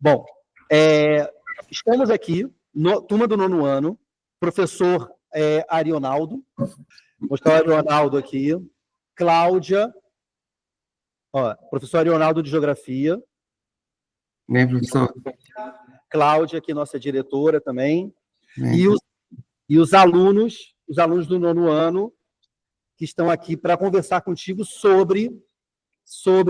Bom, estamos aqui, turma do 9º ano, professor Arionaldo, vou mostrar o Arionaldo aqui, Cláudia, professor Arionaldo de Geografia. Bem, professor. Cláudia, aqui, nossa diretora também. E os alunos do 9º ano, que estão aqui para conversar contigo sobre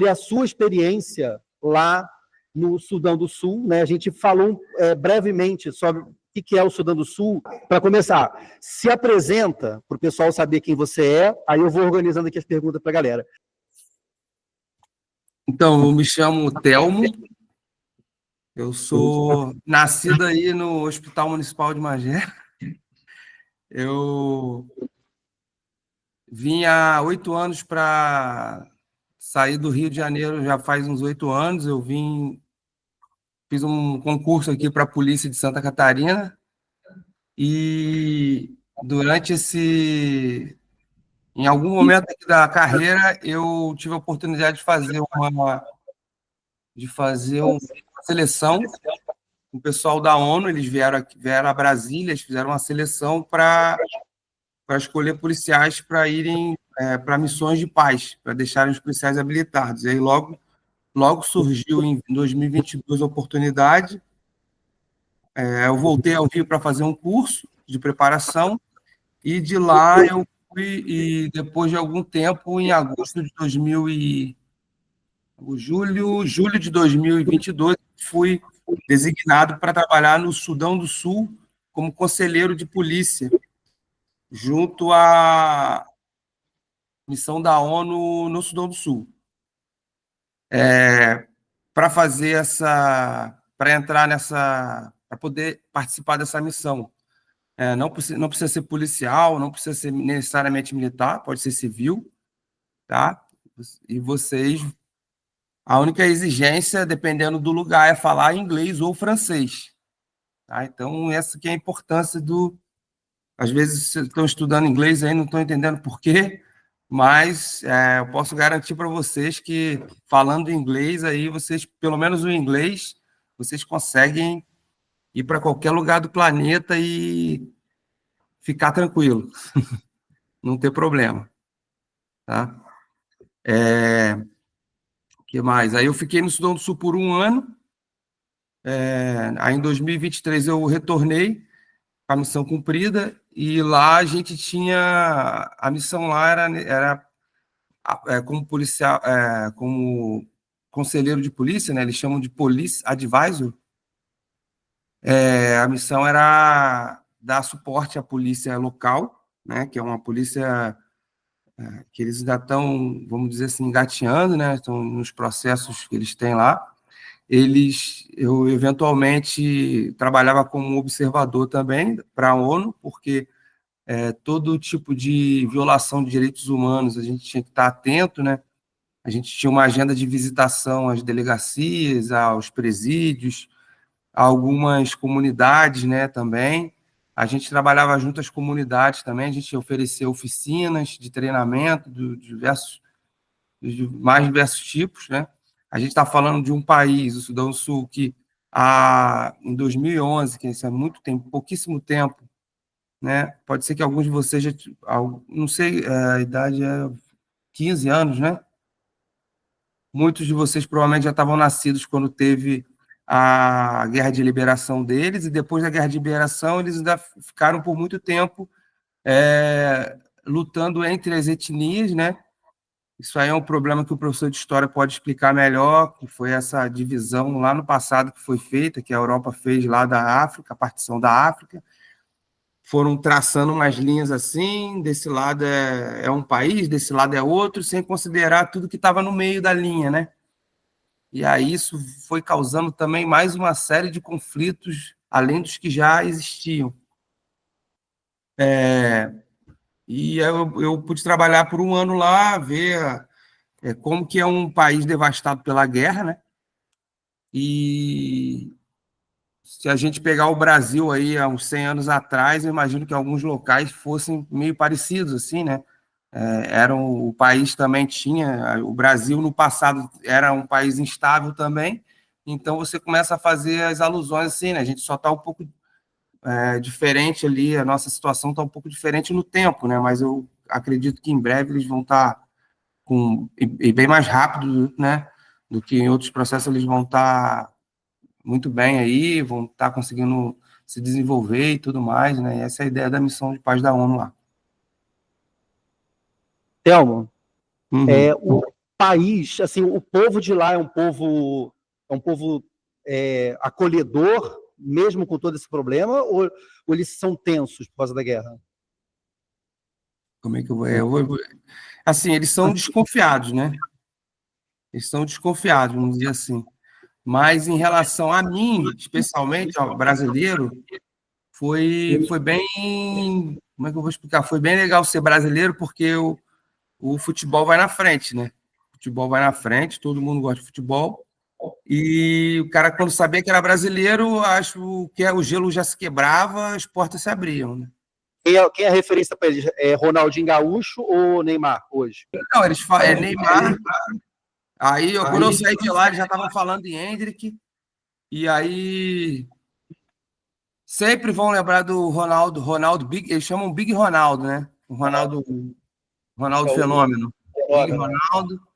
a sua experiência lá no Sudão do Sul, né? A gente falou brevemente sobre o que é o Sudão do Sul. Para começar, se apresenta para o pessoal saber quem você é, aí eu vou organizando aqui as perguntas para a galera. Então, eu me chamo Telmo, eu sou nascido aí no Hospital Municipal de Magé. Eu vim há 8 anos para sair do Rio de Janeiro, já faz uns 8 anos. Eu fiz um concurso aqui para a Polícia de Santa Catarina e durante em algum momento aqui da carreira, eu tive a oportunidade de fazer uma seleção com o pessoal da ONU. Eles vieram a Brasília, eles fizeram uma seleção para escolher policiais para irem para missões de paz, para deixarem os policiais habilitados. E aí logo surgiu em 2022 a oportunidade. Eu voltei ao Rio para fazer um curso de preparação e de lá eu fui, e depois de algum tempo, em julho de 2022, fui designado para trabalhar no Sudão do Sul como conselheiro de polícia, junto à missão da ONU no Sudão do Sul. Para poder participar dessa missão. Não precisa ser policial, não precisa ser necessariamente militar, pode ser civil, tá? E a única exigência, dependendo do lugar, é falar inglês ou francês, tá? Então, essa que é a importância Às vezes, estão estudando inglês aí, não estão entendendo por quê, mas eu posso garantir para vocês que, falando inglês, aí vocês, pelo menos o inglês, vocês conseguem ir para qualquer lugar do planeta e ficar tranquilo, não ter problema, tá? O que mais? Aí eu fiquei no Sudão do Sul por 1 ano, aí em 2023 eu retornei com a missão cumprida, e lá a gente tinha... A missão lá era como policial, como conselheiro de polícia, né? Eles chamam de Police Advisor. A missão era dar suporte à polícia local, né? Que é uma polícia que eles ainda estão, vamos dizer assim, engateando, né? Estão nos processos que eles têm lá. Eu eventualmente trabalhava como observador também para a ONU, porque todo tipo de violação de direitos humanos a gente tinha que estar atento, né? A gente tinha uma agenda de visitação às delegacias, aos presídios, a algumas comunidades, né, também. A gente trabalhava junto às comunidades também, a gente oferecia oficinas de treinamento dos mais diversos tipos, né? A gente está falando de um país, o Sudão do Sul, que em 2011, que isso tem pouquíssimo tempo, né? Pode ser que alguns de vocês não sei, a idade é 15 anos, né? Muitos de vocês provavelmente já estavam nascidos quando teve a Guerra de Liberação deles, e depois da Guerra de Liberação eles ainda ficaram por muito tempo lutando entre as etnias, né? Isso aí é um problema que o professor de História pode explicar melhor, que foi essa divisão lá no passado que foi feita, que a Europa fez lá da África, a partição da África. Foram traçando umas linhas assim, desse lado é um país, desse lado é outro, sem considerar tudo que estava no meio da linha, né? E aí isso foi causando também mais uma série de conflitos, além dos que já existiam. E eu pude trabalhar por 1 ano lá, ver como que é um país devastado pela guerra, né? E se a gente pegar o Brasil aí há uns 100 anos atrás, eu imagino que alguns locais fossem meio parecidos, assim, né? O país também tinha... O Brasil, no passado, era um país instável também, então você começa a fazer as alusões assim, né? A gente só está um pouco diferente ali, a nossa situação está um pouco diferente no tempo, né? Mas eu acredito que em breve eles vão estar e bem mais rápido, né? Do que em outros processos, eles vão estar muito bem aí, vão estar conseguindo se desenvolver e tudo mais, né? E essa é a ideia da missão de paz da ONU lá. Telmo, o país, assim, o povo de lá é um povo acolhedor, mesmo com todo esse problema, ou eles são tensos por causa da guerra? Como é que eu vou... Assim, eles são desconfiados, né? Eles são desconfiados, vamos dizer assim. Mas em relação a mim, especialmente, ao brasileiro, foi bem... Como é que eu vou explicar? Foi bem legal ser brasileiro, porque o futebol vai na frente, né? O futebol vai na frente, todo mundo gosta de futebol. E o cara, quando sabia que era brasileiro, acho que o gelo já se quebrava, as portas se abriam, né? Quem é a referência para eles? É Ronaldinho Gaúcho ou Neymar hoje? Não, eles falam, é Neymar. Aí, quando eu saí de lá, eles já estavam falando em Hendrick. E aí, sempre vão lembrar do Ronaldo Big, eles chamam Big Ronaldo, né? O Ronaldo Fenômeno. Big Ronaldo,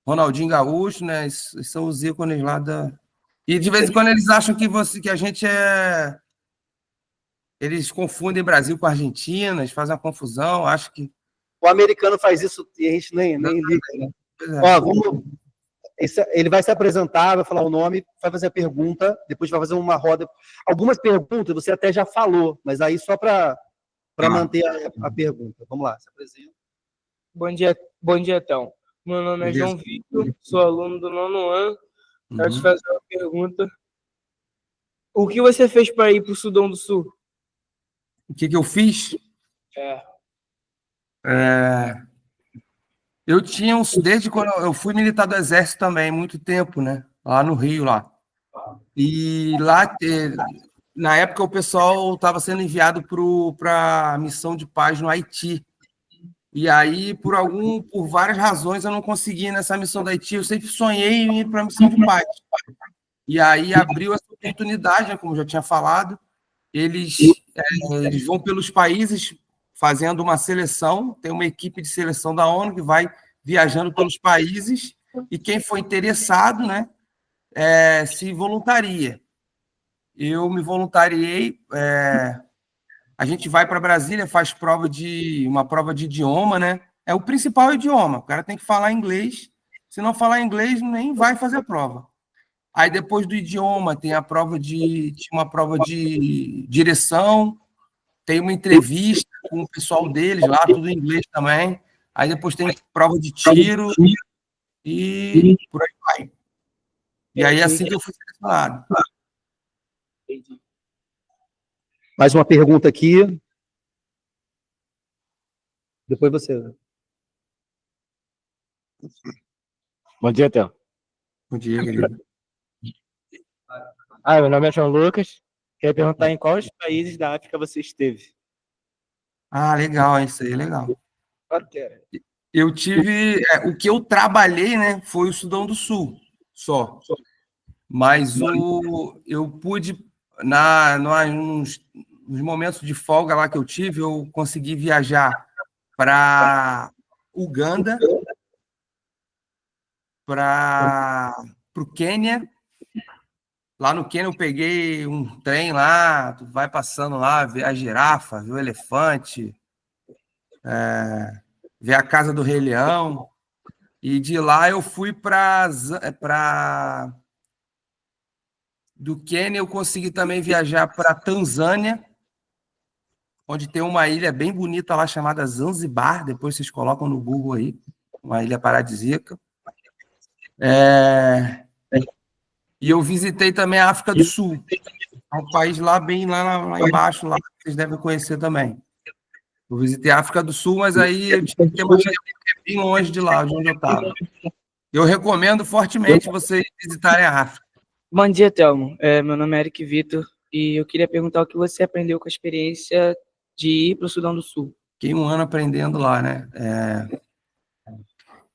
Ronaldinho Gaúcho, né? Esses são os ícones lá da... E de vez em quando eles acham que a gente é... Eles confundem Brasil com Argentina, eles fazem uma confusão, acho que... O americano faz isso e a gente nem liga, né? Ó, ele vai se apresentar, vai falar o nome, vai fazer a pergunta, depois vai fazer uma roda. Algumas perguntas você até já falou, mas aí só para manter a pergunta. Vamos lá, se apresenta. Bom dia, então. Meu nome é João Vitor, sou aluno do 9º ano. Quero te fazer uma pergunta. O que você fez para ir para o Sudão do Sul? O que eu fiz? Eu tinha desde quando eu fui militar do Exército também, muito tempo, né? Lá no Rio, lá. E lá, na época, o pessoal estava sendo enviado para a missão de paz no Haiti. E aí, por várias razões, eu não consegui ir nessa missão do Haiti. Eu sempre sonhei em ir para a missão de paz. E aí abriu essa oportunidade, né, como eu já tinha falado. Eles vão pelos países fazendo uma seleção, tem uma equipe de seleção da ONU que vai viajando pelos países e quem for interessado, né, se voluntaria. Eu me voluntariei, a gente vai para Brasília, faz uma prova de idioma, né? É o principal idioma, o cara tem que falar inglês, se não falar inglês, nem vai fazer a prova. Aí, depois do idioma, tem uma prova de direção, tem uma entrevista com o pessoal deles lá, tudo em inglês também. Aí, depois tem prova de tiro e por aí vai. E aí, assim que eu fui selecionado. Mais uma pergunta aqui. Depois você. Bom dia, Theo. Bom dia, querido. Meu nome é João Lucas. Queria perguntar em quais países da África você esteve? Legal, isso aí é legal. Claro que é. Eu tive... o que eu trabalhei, né, foi o Sudão do Sul, só. Mas eu pude, nos momentos de folga lá que eu tive, eu consegui viajar para Uganda, para o Quênia. Lá no Quênia eu peguei um trem lá, tu vai passando lá, ver a girafa, ver o elefante, ver a casa do Rei Leão. E de lá eu fui do Quênia eu consegui também viajar para Tanzânia, onde tem uma ilha bem bonita lá chamada Zanzibar, depois vocês colocam no Google aí, uma ilha paradisíaca. E eu visitei também a África do Sul, é um país lá embaixo, lá, que vocês devem conhecer também. Eu visitei a África do Sul, mas aí eu tinha que ter bem longe de lá, de onde eu estava. Eu recomendo fortemente vocês visitarem a África. Bom dia, Telmo. Meu nome é Eric Vitor e eu queria perguntar o que você aprendeu com a experiência de ir para o Sudão do Sul. Fiquei um ano aprendendo lá, né?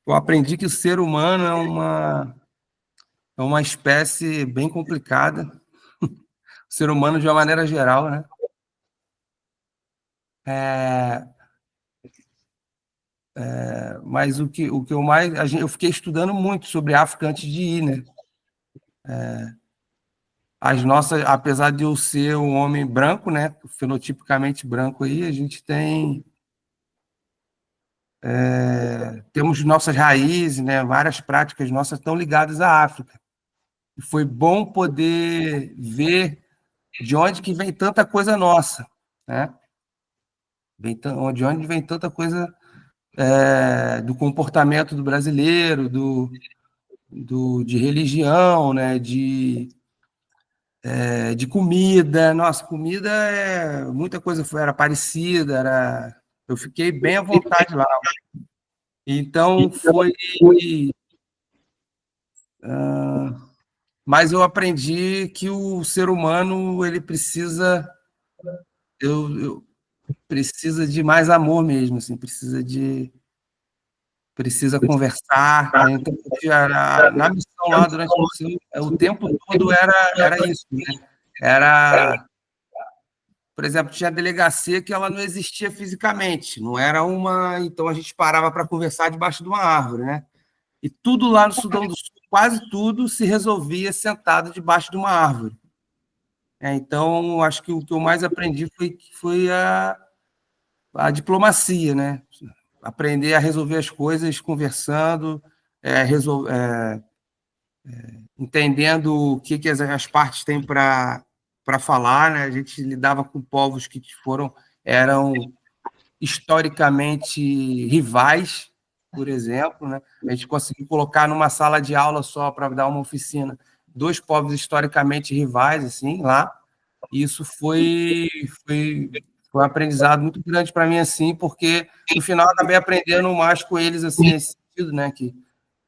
Eu aprendi que o ser humano é uma espécie bem complicada. O ser humano, de uma maneira geral, né? Mas o que eu mais... eu fiquei estudando muito sobre a África antes de ir, né? As nossas... Apesar de eu ser um homem branco, né? Fenotipicamente branco aí, a gente tem... temos nossas raízes, né? Várias práticas nossas estão ligadas à África. E foi bom poder ver de onde que vem tanta coisa nossa, né? De onde vem tanta coisa do comportamento do brasileiro, de religião, né? De comida. Nossa, comida muita coisa era parecida, eu fiquei bem à vontade lá. Então foi. Mas eu aprendi que o ser humano ele precisa precisa de mais amor mesmo, assim, precisa conversar, né? Então, na missão lá durante a missão, o tempo todo era isso, né? Por exemplo, tinha a delegacia que ela não existia fisicamente, não era uma, então a gente parava para conversar debaixo de uma árvore, né? E tudo lá no Sudão do Sul, quase tudo se resolvia sentado debaixo de uma árvore. Então, acho que o que eu mais aprendi foi a diplomacia, né? Aprender a resolver as coisas conversando, entendendo o que as partes têm para falar, né? A gente lidava com povos que eram historicamente rivais, por exemplo, né? A gente conseguiu colocar numa sala de aula só para dar uma oficina 2 povos historicamente rivais, assim, lá. E isso foi um aprendizado muito grande para mim, assim, porque no final acabei aprendendo mais com eles, assim, nesse sentido, né? Que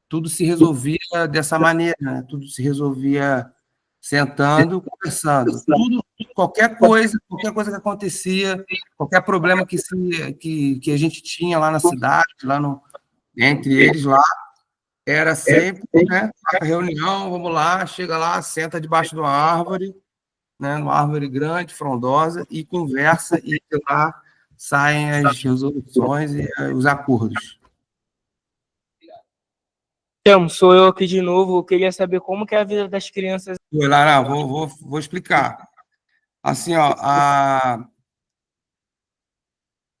tudo se resolvia dessa maneira, né? Tudo se resolvia sentando, conversando. Qualquer coisa que acontecia, qualquer problema que a gente tinha lá na cidade, entre eles lá, era sempre, né? Reunião, vamos lá, chega lá, senta debaixo de uma árvore, né? Uma árvore grande, frondosa, e conversa, e de lá saem as resoluções e os acordos. Então, sou eu aqui de novo. Eu queria saber como que é a vida das crianças. Lara, vou explicar. Assim, ó,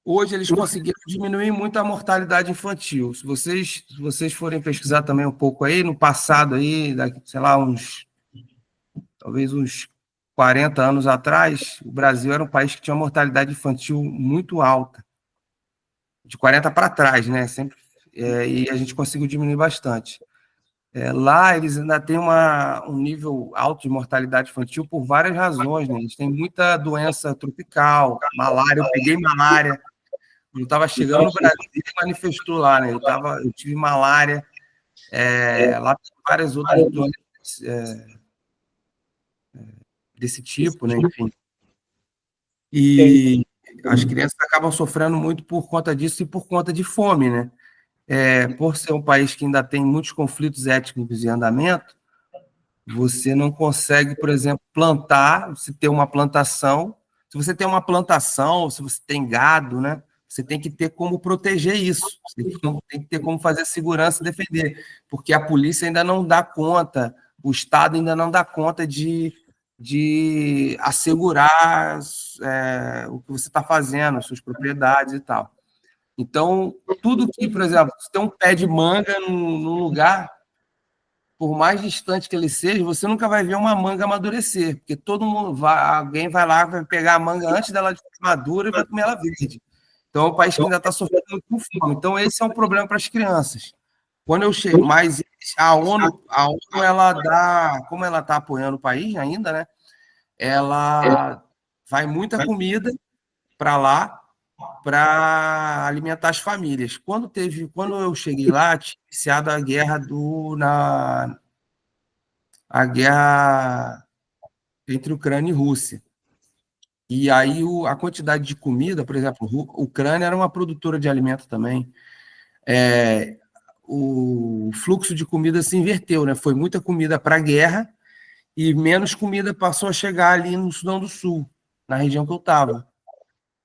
hoje eles conseguiram diminuir muito a mortalidade infantil. Se vocês forem pesquisar também um pouco aí, no passado aí, sei lá, talvez uns 40 anos atrás, o Brasil era um país que tinha uma mortalidade infantil muito alta. De 40 para trás, né? Sempre, e a gente conseguiu diminuir bastante. Lá eles ainda têm um nível alto de mortalidade infantil por várias razões, né? Eles têm muita doença tropical, malária. Eu peguei malária, eu estava chegando no Brasil e manifestou lá, né? Eu tive malária, lá tem várias outras doenças desse tipo, né? Enfim. E as crianças acabam sofrendo muito por conta disso e por conta de fome, né? Por ser um país que ainda tem muitos conflitos étnicos em andamento, você não consegue, por exemplo, plantar, se ter uma plantação. Se você tem uma plantação, se você tem gado, né? Você tem que ter como proteger isso. Você tem que ter como fazer segurança e defender, porque a polícia ainda não dá conta, o Estado ainda não dá conta de assegurar o que você está fazendo, as suas propriedades e tal. Então, tudo que, por exemplo, se tem um pé de manga num lugar, por mais distante que ele seja, você nunca vai ver uma manga amadurecer, porque alguém vai lá, vai pegar a manga antes dela de ficar madura e vai comer ela verde. Então, é um país que ainda está sofrendo muito com fome. Então, esse é um problema para as crianças. Quando eu chego, mas a ONU ela dá, como ela está apoiando o país ainda, né? Ela vai muita comida para lá para alimentar as famílias. Quando eu cheguei lá, tinha iniciado a guerra a guerra entre Ucrânia e Rússia. E aí a quantidade de comida, por exemplo, a Ucrânia era uma produtora de alimento também. o fluxo de comida se inverteu, né? Foi muita comida para a guerra e menos comida passou a chegar ali no Sudão do Sul, na região que eu estava.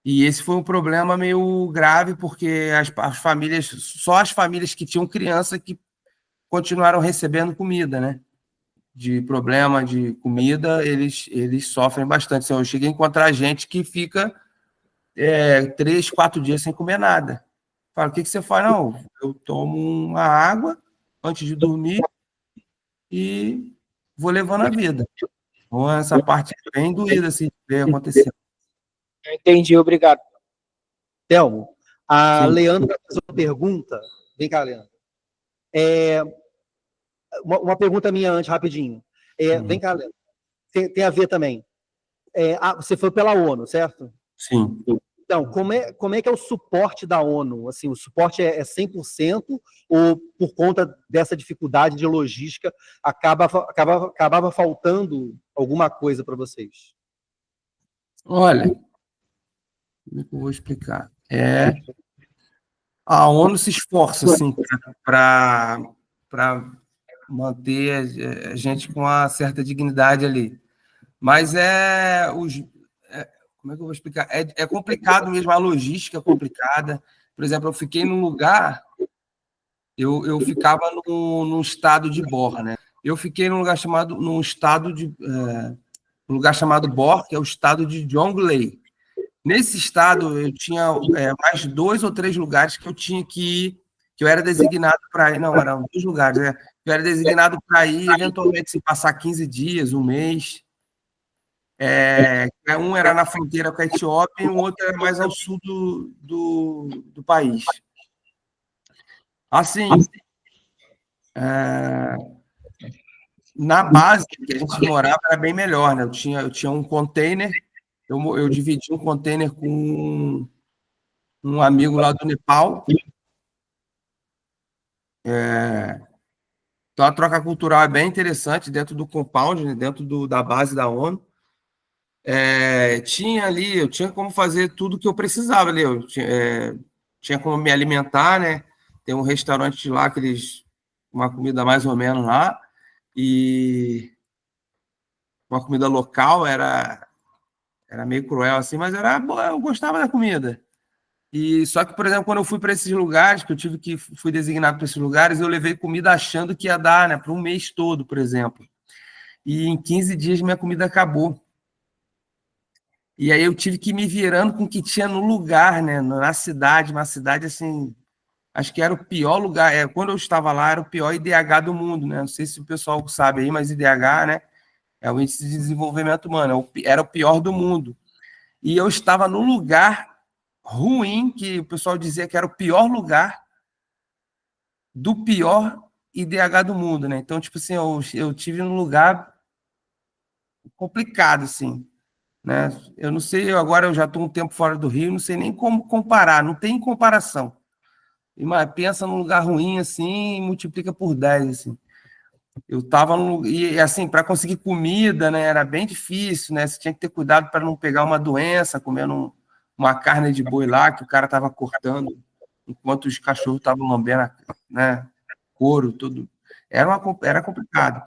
E esse foi um problema meio grave, porque as famílias, só as famílias que tinham criança que continuaram recebendo comida, né? De problema de comida, eles sofrem bastante. Então, eu cheguei a encontrar gente que fica 3, 4 dias sem comer nada. Fala, o que você faz? Não, eu tomo uma água antes de dormir e vou levando a vida. Então, essa parte é bem doída, assim, de ver acontecer. Entendi, obrigado. Telmo, a Sim. Leandra fez uma pergunta. Vem cá, Leandra. Uma pergunta minha antes, rapidinho. Vem cá, Leandra. Tem a ver também. Você foi pela ONU, certo? Sim. Então, como é que é o suporte da ONU? Assim, o suporte é 100% ou, por conta dessa dificuldade de logística, acabava faltando alguma coisa para vocês? Olha, como é que eu vou explicar? A ONU se esforça, assim, para manter a gente com uma certa dignidade ali. Mas como é que eu vou explicar? É complicado mesmo, a logística é complicada. Por exemplo, eu fiquei num lugar, eu ficava num estado de Bor, né? Eu fiquei num lugar chamado Bor, que é o estado de Jonglei. Nesse estado, eu tinha mais 2 ou 3 lugares que eu tinha que ir, que eu era designado para ir. Não, eram 2 lugares, né? Eu era designado para ir, eventualmente, se passar 15 dias, um mês. Um era na fronteira com a Etiópia e o outro era mais ao sul do país. Assim, na base que a gente morava era bem melhor, né? Eu tinha um container, eu dividi um container com um amigo lá do Nepal. Então, a troca cultural é bem interessante dentro do compound, né? Dentro da base da ONU. Eu tinha como fazer tudo que eu precisava ali. Eu tinha como me alimentar, né? Tem um restaurante lá uma comida mais ou menos lá, e uma comida local era meio cruel assim, mas era boa, eu gostava da comida. E só que, por exemplo, quando eu fui para esses lugares, fui designado para esses lugares, eu levei comida achando que ia dar, né, para um mês todo, por exemplo. E em 15 dias minha comida acabou. E aí eu tive que ir me virando com o que tinha no lugar, né, na cidade, uma cidade assim, acho que era o pior lugar. Quando eu estava lá, era o pior IDH do mundo, né? Não sei se o pessoal sabe aí, mas IDH, né, é o Índice de Desenvolvimento Humano, era o pior do mundo. E eu estava no lugar ruim, que o pessoal dizia que era o pior lugar do pior IDH do mundo, né? Então, tipo assim, eu tive um lugar complicado, assim, né? Eu não sei, agora eu já estou um tempo fora do Rio, não sei nem como comparar, não tem comparação. Pensa num lugar ruim, assim, e multiplica por 10, assim. Eu estava e assim, para conseguir comida, né, era bem difícil, né? Você tinha que ter cuidado para não pegar uma doença, comendo uma carne de boi lá que o cara estava cortando, enquanto os cachorros estavam lambendo, né, couro, tudo. Era complicado.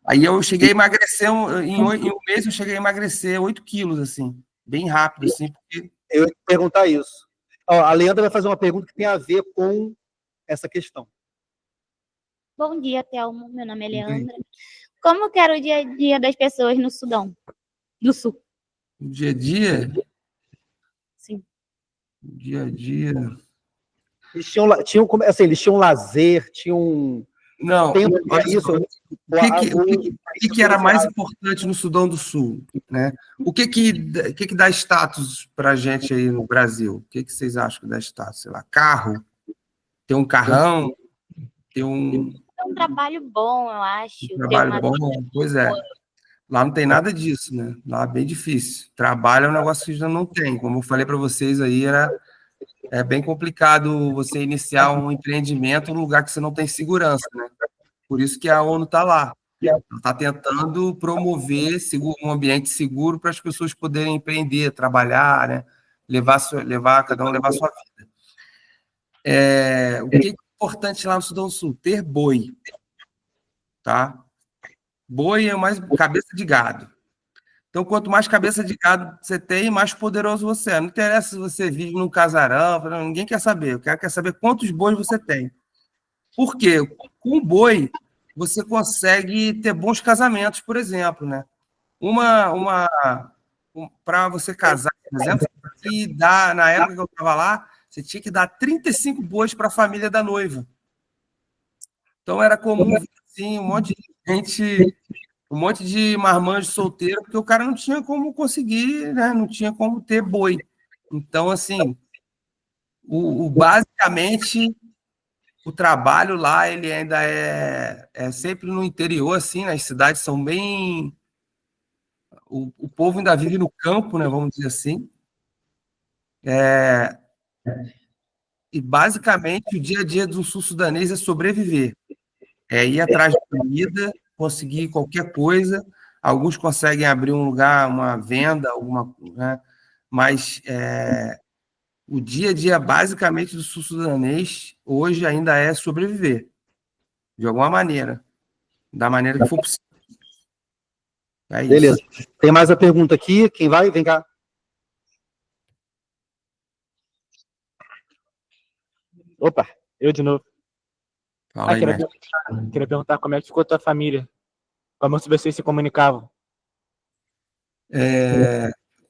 Aí eu cheguei a emagrecer, em um mês eu cheguei a emagrecer 8 quilos, assim, bem rápido, assim, porque... Eu ia te perguntar isso. A Leandra vai fazer uma pergunta que tem a ver com essa questão. Bom dia, Telmo. Meu nome é Leandra. Como que era o dia a dia das pessoas no Sudão do Sul? O dia a dia? Sim. O dia a dia... Eles tinham lazer, tinham Não, tempo para isso. O que era mais importante no Sudão do Sul, né? O que dá status para a gente aí no Brasil? O que vocês acham que dá status? Sei lá, carro? Ter um carrão? Ter um trabalho bom, eu acho. trabalho bom? Pois é. Lá não tem nada disso, né? Lá é bem difícil. Trabalho é um negócio que já não tem. Como eu falei para vocês aí, é bem complicado você iniciar um empreendimento num lugar que você não tem segurança, né? Por isso que a ONU está lá. Ela está tentando promover um ambiente seguro para as pessoas poderem empreender, trabalhar, né? Cada um levar a sua vida. importante lá no Sudão do Sul? Ter boi, tá? Boi é mais cabeça de gado. Então, quanto mais cabeça de gado você tem, mais poderoso você é. Não interessa se você vive num casarão, ninguém quer saber. O cara quer saber quantos bois você tem. Por quê? Com boi, você consegue ter bons casamentos, por exemplo, né? Para você casar, por exemplo, na época que eu estava lá, você tinha que dar 35 bois para a família da noiva. Então, era comum, assim, um monte de gente... Um monte de marmanjo solteiro, porque o cara não tinha como conseguir, né? Não tinha como ter boi. Então, assim, basicamente, o trabalho lá, ele ainda é sempre no interior, assim, né? As cidades são bem... O povo ainda vive no campo, né? Vamos dizer assim. E, basicamente, o dia a dia do sul-sudanês é sobreviver. É ir atrás de comida, conseguir qualquer coisa. Alguns conseguem abrir um lugar, uma venda, alguma, né? Mas o dia a dia, basicamente, do sul-sudanês, hoje ainda é sobreviver, de alguma maneira, da maneira que for possível. É isso. Beleza. Tem mais a pergunta aqui. Quem vai? Vem cá. Opa, eu de novo. Fala aí, mestre. Queria perguntar como é que ficou a tua família. Como vocês se comunicavam?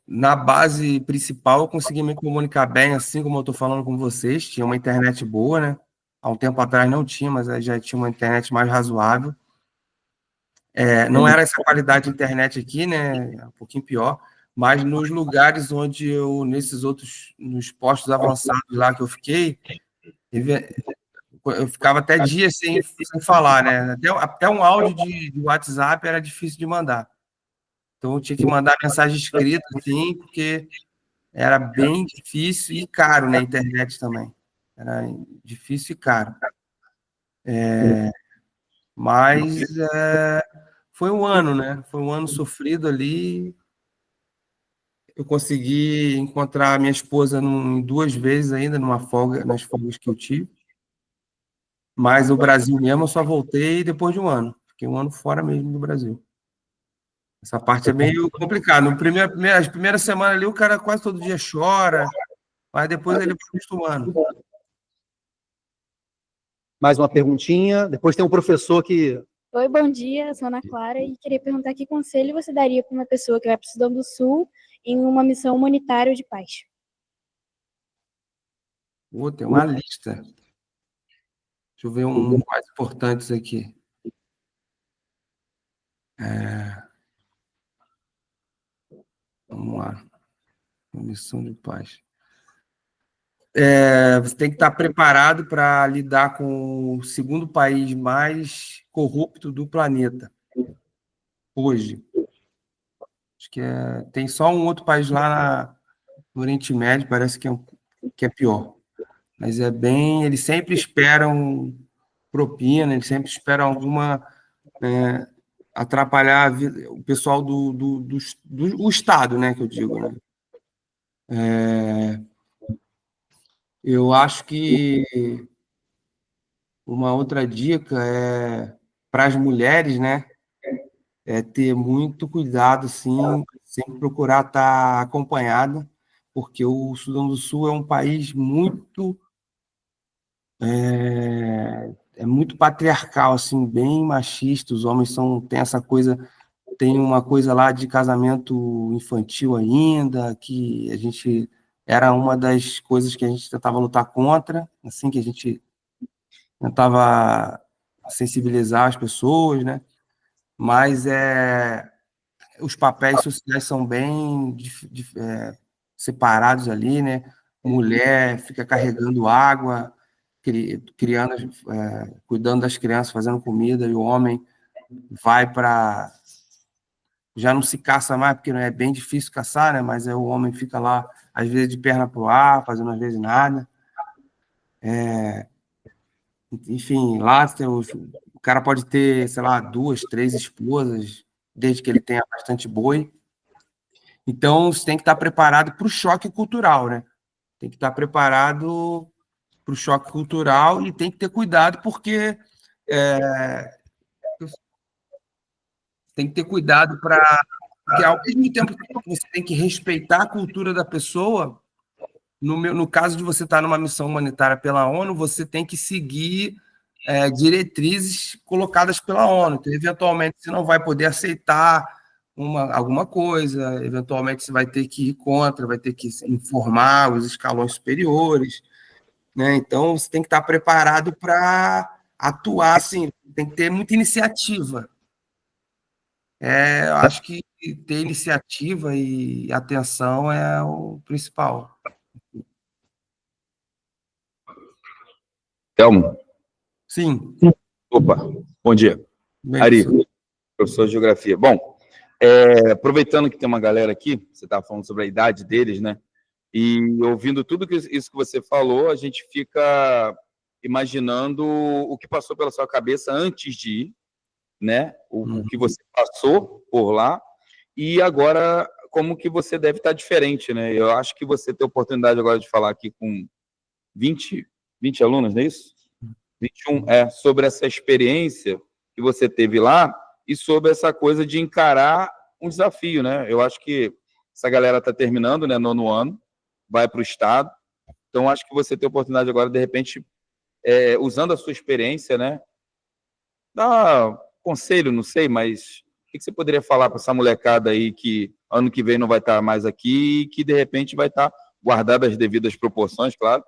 Na base principal, eu consegui me comunicar bem, assim como eu estou falando com vocês. Tinha uma internet boa, né? Há um tempo atrás não tinha, mas aí já tinha uma internet mais razoável. Não era essa qualidade de internet aqui, né? Um pouquinho pior. Mas nos lugares onde nos postos avançados lá que eu fiquei, eu ficava até dias sem falar, né? Até um áudio de WhatsApp era difícil de mandar. Então, eu tinha que mandar mensagem escrita, assim, porque era bem difícil e caro na internet também. Era difícil e caro. Mas foi um ano, né? Foi um ano sofrido ali. Eu consegui encontrar a minha esposa duas vezes ainda, nas folgas que eu tive. Mas o Brasil mesmo, eu só voltei depois de um ano. Fiquei um ano fora mesmo do Brasil. Essa parte é meio complicada. As primeiras semanas ali, o cara quase todo dia chora, mas depois ele vai acostumando. Mais uma perguntinha. Depois tem um professor que... Oi, bom dia, eu sou Ana Clara e queria perguntar que conselho você daria para uma pessoa que vai para o Sudão do Sul em uma missão humanitária de paz? Tem uma lista. Deixa eu ver um mais importantes aqui. Vamos lá. Uma missão de paz. Você tem que estar preparado para lidar com o segundo país mais corrupto do planeta hoje. Acho que tem só um outro país lá no Oriente Médio, parece que é pior. Mas eles sempre esperam propina, eles sempre esperam alguma atrapalhar o pessoal do Estado, né, que eu digo, né? Eu acho que uma outra dica para as mulheres, né, é ter muito cuidado, assim, sempre procurar estar acompanhada, porque o Sudão do Sul é um país muito muito patriarcal, assim, bem machista. Os homens tem uma coisa lá de casamento infantil ainda, que a gente era uma das coisas que a gente tentava lutar contra, assim, que a gente tentava sensibilizar as pessoas, né? Mas os papéis sociais são bem separados ali, né? Mulher fica carregando água, criando, cuidando das crianças, fazendo comida, e o homem vai para... Já não se caça mais, porque não é bem difícil caçar, né? Mas o homem fica lá, às vezes, de perna para o ar, fazendo às vezes nada. Enfim, lá o cara pode ter, sei lá, 2, 3 esposas, desde que ele tenha bastante boi. Então, você tem que estar preparado para o choque cultural, né? Tem que estar preparado para o choque cultural e tem que ter cuidado, porque tem que ter cuidado porque ao mesmo tempo que você tem que respeitar a cultura da pessoa, no caso de você estar numa missão humanitária pela ONU, você tem que seguir diretrizes colocadas pela ONU. Então, eventualmente, você não vai poder aceitar alguma coisa, eventualmente você vai ter que ir contra, vai ter que informar os escalões superiores, né? Então, você tem que estar preparado para atuar, assim, tem que ter muita iniciativa. Eu acho que ter iniciativa e atenção é o principal. Telmo? Sim. Opa, bom dia. Bem, Ari, professor de Geografia. Bom, aproveitando que tem uma galera aqui, você estava falando sobre a idade deles, né? E ouvindo tudo isso que você falou, a gente fica imaginando o que passou pela sua cabeça antes de ir, né? O que você passou por lá e agora como que você deve estar diferente, né? Eu acho que você tem a oportunidade agora de falar aqui com 20 alunos, não é isso? 21, sobre essa experiência que você teve lá e sobre essa coisa de encarar um desafio, né? Eu acho que essa galera está terminando, né, 9º ano, vai para o estado, então acho que você tem a oportunidade agora, de repente, usando a sua experiência, né, dar conselho, não sei, mas o que você poderia falar para essa molecada aí que ano que vem não vai estar mais aqui e que, de repente, vai estar, guardada as devidas proporções, claro,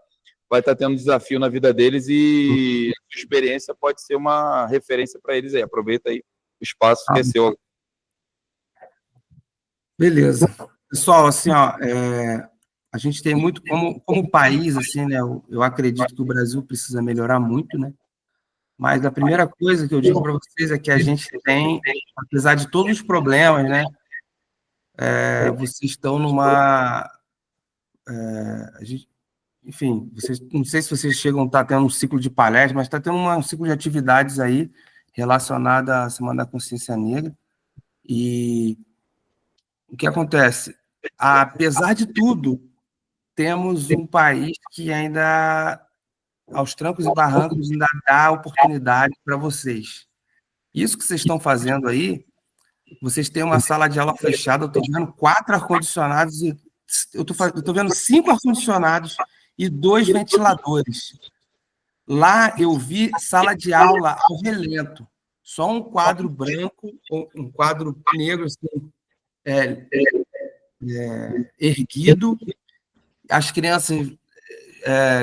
vai estar tendo um desafio na vida deles e a sua experiência pode ser uma referência para eles aí. Aproveita aí o espaço que é seu. Beleza. Pessoal, assim, ó, a gente tem muito, como país, assim, né, eu acredito que o Brasil precisa melhorar muito, né, mas a primeira coisa que eu digo para vocês é que a gente tem, apesar de todos os problemas, né, vocês estão enfim, não sei se vocês chegam a estar tendo um ciclo de palestras, mas está tendo um ciclo de atividades aí relacionada à Semana da Consciência Negra. E o que acontece? Apesar de tudo, temos um país que ainda, aos trancos e barrancos, ainda dá oportunidade para vocês. Isso que vocês estão fazendo aí, vocês têm uma sala de aula fechada, eu estou vendo 4 ar-condicionados e eu estou vendo 5 ar-condicionados e 2 ventiladores. Lá eu vi sala de aula ao relento, só um quadro branco, um quadro negro assim, erguido, as crianças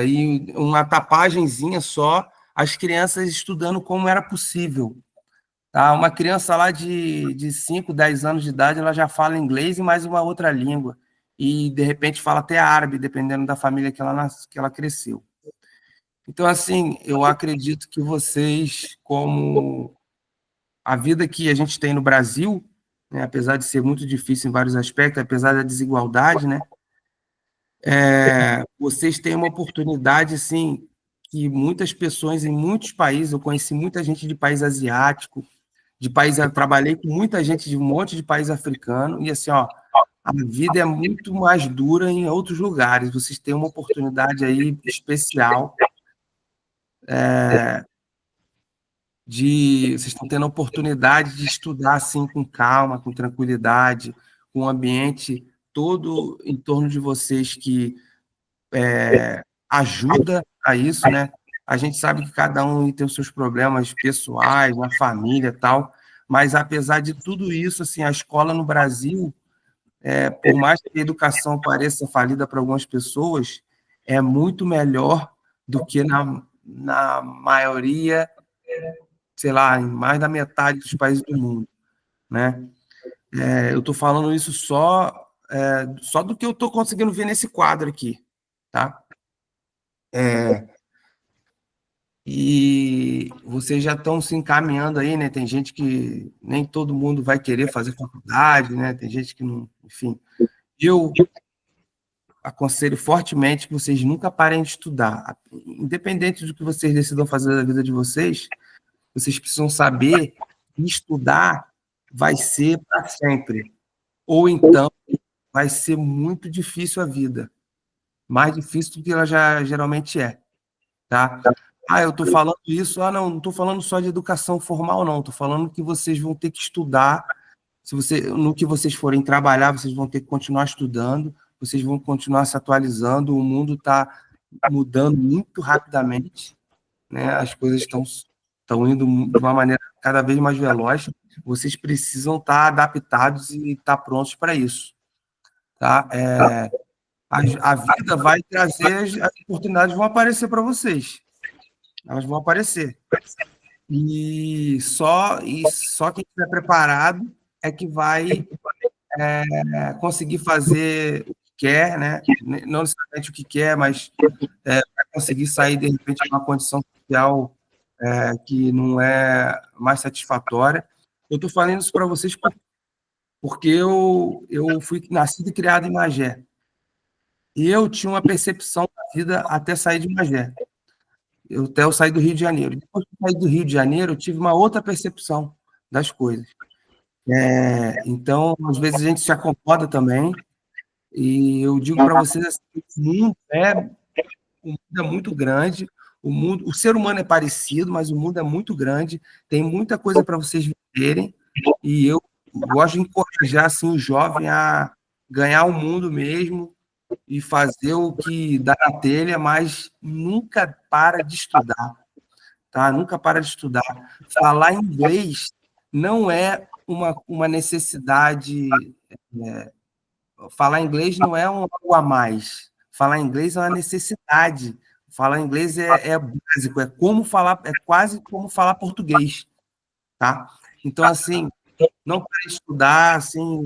e uma tapagenzinha só, as crianças estudando como era possível. Tá? Uma criança lá de 5, 10 anos de idade, ela já fala inglês e mais uma outra língua. E, de repente, fala até árabe, dependendo da família que ela cresceu. Então, assim, eu acredito que vocês, como a vida que a gente tem no Brasil, né, apesar de ser muito difícil em vários aspectos, apesar da desigualdade, né, vocês têm uma oportunidade, assim, que muitas pessoas em muitos países, eu conheci muita gente de país asiático, eu trabalhei com muita gente de um monte de país africano, e assim, ó, a vida é muito mais dura em outros lugares, vocês têm uma oportunidade aí especial, vocês estão tendo a oportunidade de estudar assim com calma, com tranquilidade, com um ambiente todo em torno de vocês que ajuda a isso, né? A gente sabe que cada um tem os seus problemas pessoais, na família e tal, mas apesar de tudo isso, assim, a escola no Brasil, por mais que a educação pareça falida para algumas pessoas, é muito melhor do que na maioria, sei lá, em mais da metade dos países do mundo, né? Eu estou falando isso só do que eu estou conseguindo ver nesse quadro aqui, tá? E vocês já estão se encaminhando aí, né? Tem gente que nem todo mundo vai querer fazer faculdade, né? Tem gente que não, enfim. Eu aconselho fortemente que vocês nunca parem de estudar. Independente do que vocês decidam fazer da vida de vocês, vocês precisam saber que estudar vai ser para sempre. Ou então vai ser muito difícil a vida. Mais difícil do que ela já geralmente é. tá? Ah, eu estou falando isso, não estou falando só de educação formal, não, estou falando que vocês vão ter que estudar, no que vocês forem trabalhar, vocês vão ter que continuar estudando, vocês vão continuar se atualizando, o mundo está mudando muito rapidamente, né? As coisas estão indo de uma maneira cada vez mais veloz, vocês precisam estar adaptados e estar prontos para isso, tá? A vida vai trazer, as oportunidades vão aparecer para vocês, elas vão aparecer. E só quem estiver preparado é que vai conseguir fazer o que quer, né? Não necessariamente o que quer, mas vai conseguir sair, de repente, de uma condição social que não é mais satisfatória. Eu estou falando isso para vocês porque eu fui nascido e criado em Magé. E eu tinha uma percepção da vida até sair de Magé. Até eu sair do Rio de Janeiro. Depois que eu saí do Rio de Janeiro, eu tive uma outra percepção das coisas. Então, às vezes, a gente se acomoda também. E eu digo para vocês assim, o mundo é muito grande. O ser humano é parecido, mas o mundo é muito grande. Tem muita coisa para vocês viverem. E eu gosto de encorajar assim, o jovem a ganhar o mundo mesmo e fazer o que dá na telha, mas nunca para de estudar, tá? Nunca para de estudar. Falar inglês não é uma necessidade, falar inglês não é algo a mais. Falar inglês é uma necessidade. Falar inglês é básico, é quase como falar português, tá? Então, assim, não para estudar, assim,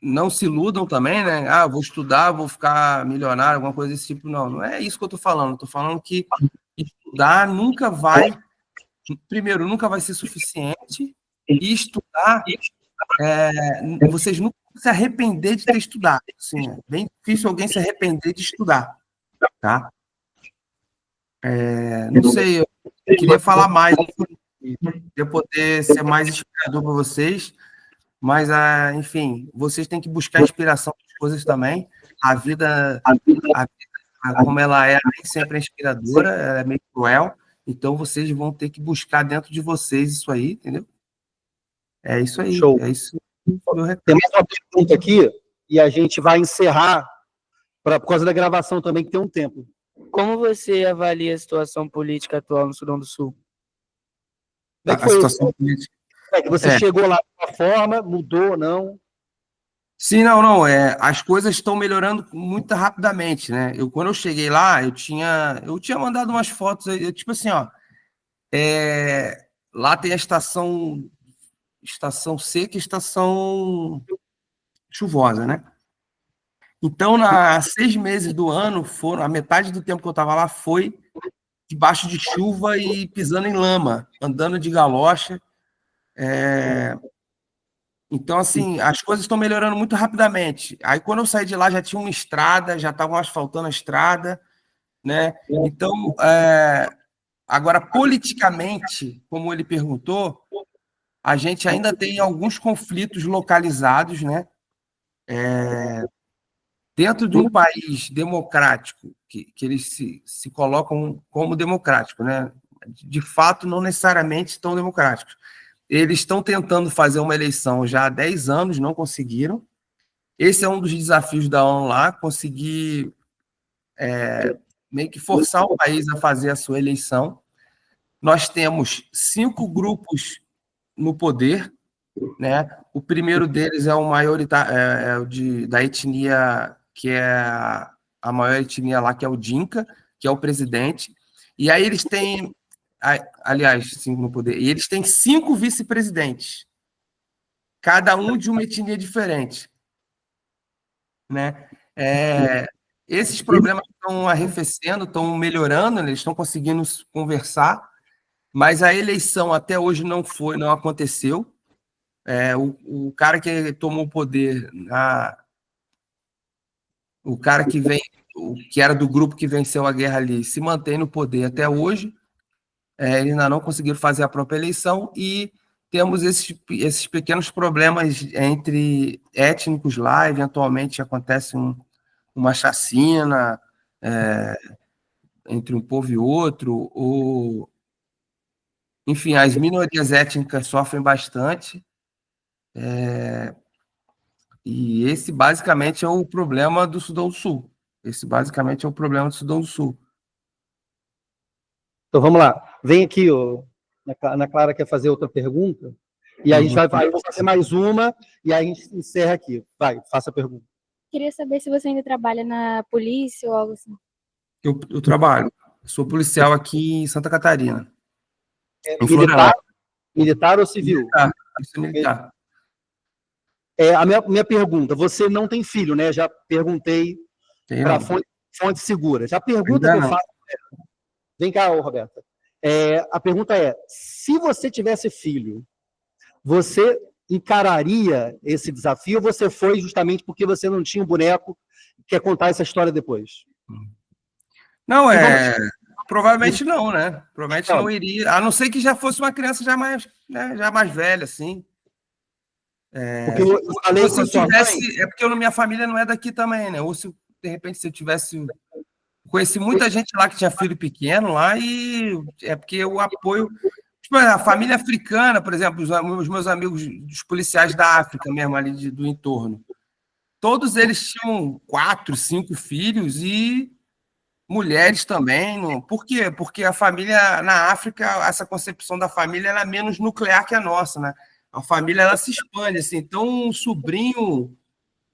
não se iludam também, né? Ah, vou estudar, vou ficar milionário, alguma coisa desse tipo. Não é isso que eu estou falando. Estou falando que estudar nunca vai... Primeiro, nunca vai ser suficiente. E estudar, vocês nunca vão se arrepender de ter estudado. Assim, é bem difícil alguém se arrepender de estudar, tá? Não sei, eu queria falar mais, para poder ser mais inspirador para vocês. Mas, enfim, vocês têm que buscar inspiração das coisas também. A vida, como ela é, nem sempre é inspiradora, ela é meio cruel. Então, vocês vão ter que buscar dentro de vocês isso aí, entendeu? É isso aí. Show. É isso. Tem mais uma pergunta aqui, e a gente vai encerrar, por causa da gravação também, que tem um tempo. Como você avalia a situação política atual no Sudão do Sul? Como é que A foi situação política. que você chegou lá de uma forma, mudou ou não? Sim, não. As coisas estão melhorando muito rapidamente, né? Quando eu cheguei lá, eu tinha mandado umas fotos, tipo assim, ó. Lá tem a estação seca e estação chuvosa, né? Então, há 6 meses do ano, a metade do tempo que eu estava lá foi debaixo de chuva e pisando em lama, andando de galocha. Então, assim, as coisas estão melhorando muito rapidamente. Aí, quando eu saí de lá, já tinha uma estrada, já estavam asfaltando a estrada, né? Então, agora, politicamente, como ele perguntou, a gente ainda tem alguns conflitos localizados, né? Dentro de um país democrático, que eles se colocam como democrático, né? De fato, não necessariamente estão democráticos. Eles estão tentando fazer uma eleição já há 10 anos, não conseguiram. Esse é um dos desafios da ONU lá, conseguir meio que forçar o país a fazer a sua eleição. Nós temos 5 grupos no poder, né? O primeiro deles é o maioritário, da etnia, que é a maior etnia lá, que é o Dinka, que é o presidente. E aí eles têm, aliás, 5 no poder, e eles têm 5 vice-presidentes, cada um de uma etnia diferente, né? Esses problemas estão arrefecendo, estão melhorando, né? Eles estão conseguindo conversar, mas a eleição até hoje não aconteceu. O cara que tomou o poder, o cara que era do grupo que venceu a guerra ali, se mantém no poder até hoje. Eles ainda não conseguiram fazer a própria eleição e temos esses pequenos problemas entre étnicos lá. Eventualmente acontece uma chacina entre um povo e outro, ou... Enfim, as minorias étnicas sofrem bastante, e esse basicamente é o problema do Sudão do Sul. Esse basicamente é o problema do Sudão do Sul. Então vamos lá. Vem aqui, Ana Clara quer fazer outra pergunta, e aí eu vou fazer mais uma, e aí a gente encerra aqui. Vai, faça a pergunta. Queria saber se você ainda trabalha na polícia ou algo assim. Eu trabalho, sou policial aqui em Santa Catarina. Militar ou civil? Militar. A minha pergunta, você não tem filho, né? Já perguntei para fonte segura. Já a pergunta que eu faço vem cá, Roberta. A pergunta é, se você tivesse filho, você encararia esse desafio ou você foi justamente porque você não tinha um boneco e quer contar essa história depois? Não, provavelmente não, né? Provavelmente não iria, a não ser que já fosse uma criança já mais velha, assim. Porque eu falei se eu tivesse, porque minha família não é daqui também, né? Ou se, de repente, se eu tivesse... Conheci muita gente lá que tinha filho pequeno lá e é porque o apoio... Tipo, a família africana, por exemplo, os meus amigos dos policiais da África mesmo, ali do entorno, todos eles tinham 4, 5 filhos e mulheres também. Por quê? Porque a família na África, essa concepção da família ela é menos nuclear que a nossa, né? A família ela se expande, assim. Então, um sobrinho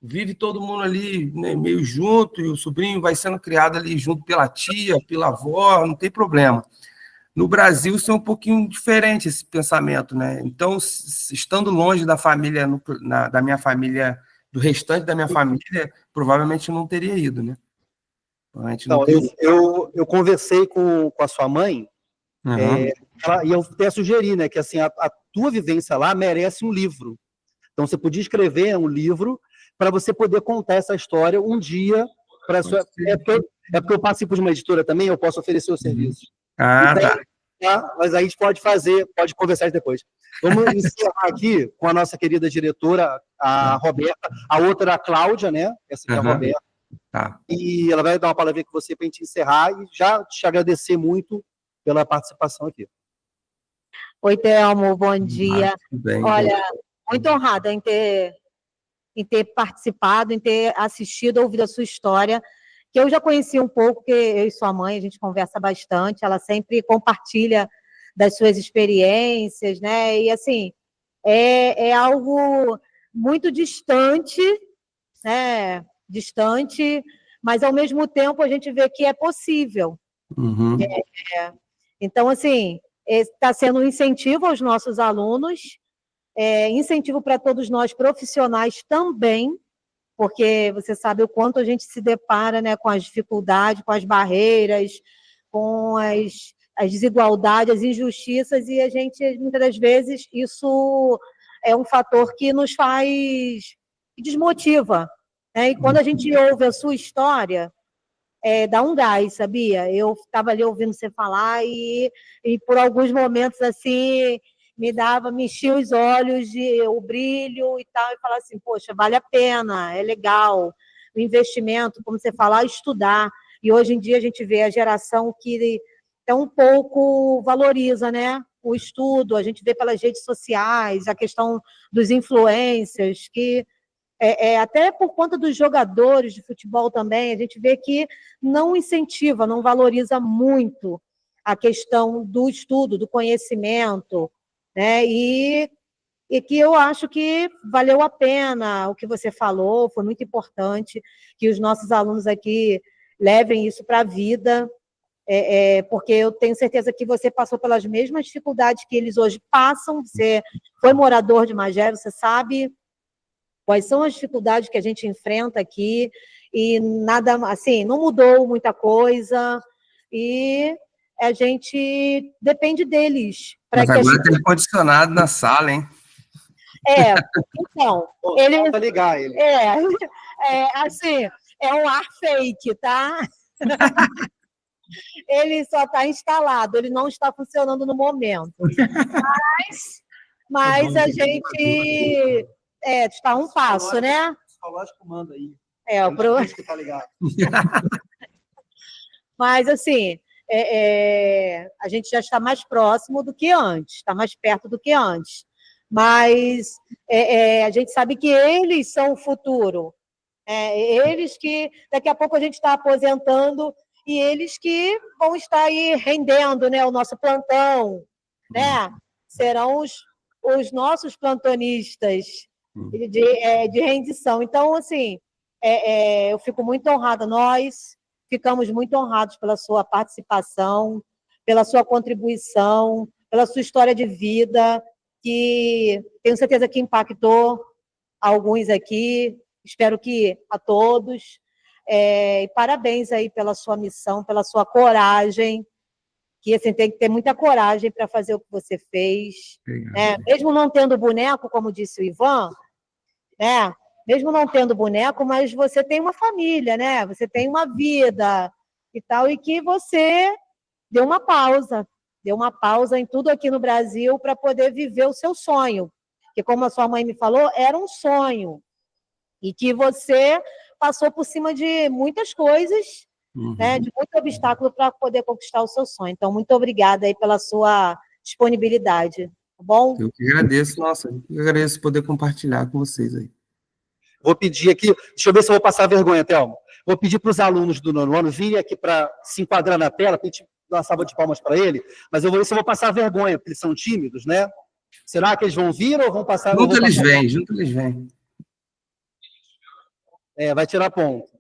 vive todo mundo ali, né, meio junto, e o sobrinho vai sendo criado ali junto pela tia, pela avó, não tem problema. No Brasil, isso é um pouquinho diferente, esse pensamento, né? Então, estando longe da família, da minha família, do restante da minha família, provavelmente eu não teria ido, né? Então, eu conversei com a sua mãe, e eu até sugeri, né, que assim, a tua vivência lá merece um livro. Então, você podia escrever um livro para você poder contar essa história um dia para sua... É porque eu participo de uma editora também, eu posso oferecer os serviços. Tá? Mas a gente pode conversar depois. Vamos encerrar aqui com a nossa querida diretora, a Roberta, a outra, a Cláudia, né? Essa aqui é a Roberta. Tá. E ela vai dar uma palavrinha com você para a gente encerrar e já te agradecer muito pela participação aqui. Oi, Thelmo, bom dia. Bem, olha, muito honrada em ter participado, em ter assistido, ouvido a sua história, que eu já conheci um pouco, porque eu e sua mãe, a gente conversa bastante, ela sempre compartilha das suas experiências, né? E, assim, é algo muito distante, né? Distante, mas, ao mesmo tempo, a gente vê que é possível. Então, assim, está sendo um incentivo aos nossos alunos, incentivo para todos nós profissionais também, porque você sabe o quanto a gente se depara, né, com as dificuldades, com as barreiras, com as desigualdades, as injustiças, e a gente, muitas das vezes, isso é um fator que nos faz, que desmotiva, né? E quando a gente ouve a sua história, dá um gás, sabia? Eu estava ali ouvindo você falar e por alguns momentos, assim, me enchia os olhos, o brilho e tal, e falava assim, poxa, vale a pena, é legal, o investimento, como você fala, estudar. E hoje em dia a gente vê a geração que tão pouco valoriza, né, o estudo, a gente vê pelas redes sociais, a questão dos influencers, que até por conta dos jogadores de futebol também, a gente vê que não incentiva, não valoriza muito a questão do estudo, do conhecimento, né? E que eu acho que valeu a pena o que você falou, foi muito importante que os nossos alunos aqui levem isso para a vida, porque eu tenho certeza que você passou pelas mesmas dificuldades que eles hoje passam, você foi morador de Magé, você sabe quais são as dificuldades que a gente enfrenta aqui, e nada, assim, não mudou muita coisa, e a gente depende deles. Mas agora tem ar-condicionado na sala, hein? Então, ele... ligar ele. Assim, é um ar fake, tá? Ele só está instalado, ele não está funcionando no momento. Mas a gente... está um passo, né? O psicológico manda aí. Tá ligado. Mas, assim, a gente já está mais próximo do que antes, está mais perto do que antes. Mas a gente sabe que eles são o futuro. Eles que daqui a pouco a gente está aposentando e eles que vão estar aí rendendo, né, o nosso plantão, né? Serão os nossos plantonistas de rendição. Então, assim, eu fico muito honrada. Nós ficamos muito honrados pela sua participação, pela sua contribuição, pela sua história de vida, que tenho certeza que impactou alguns aqui. Espero que a todos. E parabéns aí pela sua missão, pela sua coragem, que assim, tem que ter muita coragem para fazer o que você fez. Mesmo não tendo boneco, como disse o Ivan, né? Mesmo não tendo boneco, mas você tem uma família, né? Você tem uma vida e tal, e que você deu uma pausa em tudo aqui no Brasil para poder viver o seu sonho. Que, como a sua mãe me falou, era um sonho. E que você passou por cima de muitas coisas, né, de muito obstáculo para poder conquistar o seu sonho. Então, muito obrigada aí pela sua disponibilidade, tá bom? Eu que agradeço, eu que agradeço poder compartilhar com vocês aí. Vou pedir aqui, deixa eu ver se eu vou passar vergonha, Thelmo. Vou pedir para os alunos do 9º ano virem aqui para se enquadrar na tela, para a gente dar uma salva de palmas para ele, mas eu vou ver se eu vou passar vergonha, porque eles são tímidos, né? Será que eles vão vir ou vão passar... Junto eles vêm. Vai tirar ponto.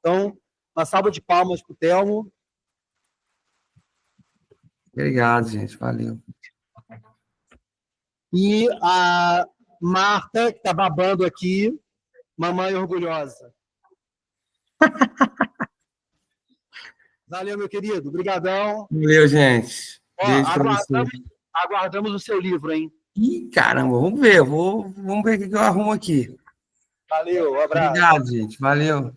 Então, uma salva de palmas para o Thelmo. Obrigado, gente. Valeu. E a Marta, que está babando aqui, mamãe orgulhosa. Valeu, meu querido. Obrigadão. Valeu, gente. Beijo para vocês. Aguardamos o seu livro, hein? Ih, caramba, vamos ver. Vamos ver o que eu arrumo aqui. Valeu, um abraço. Obrigado, gente. Valeu.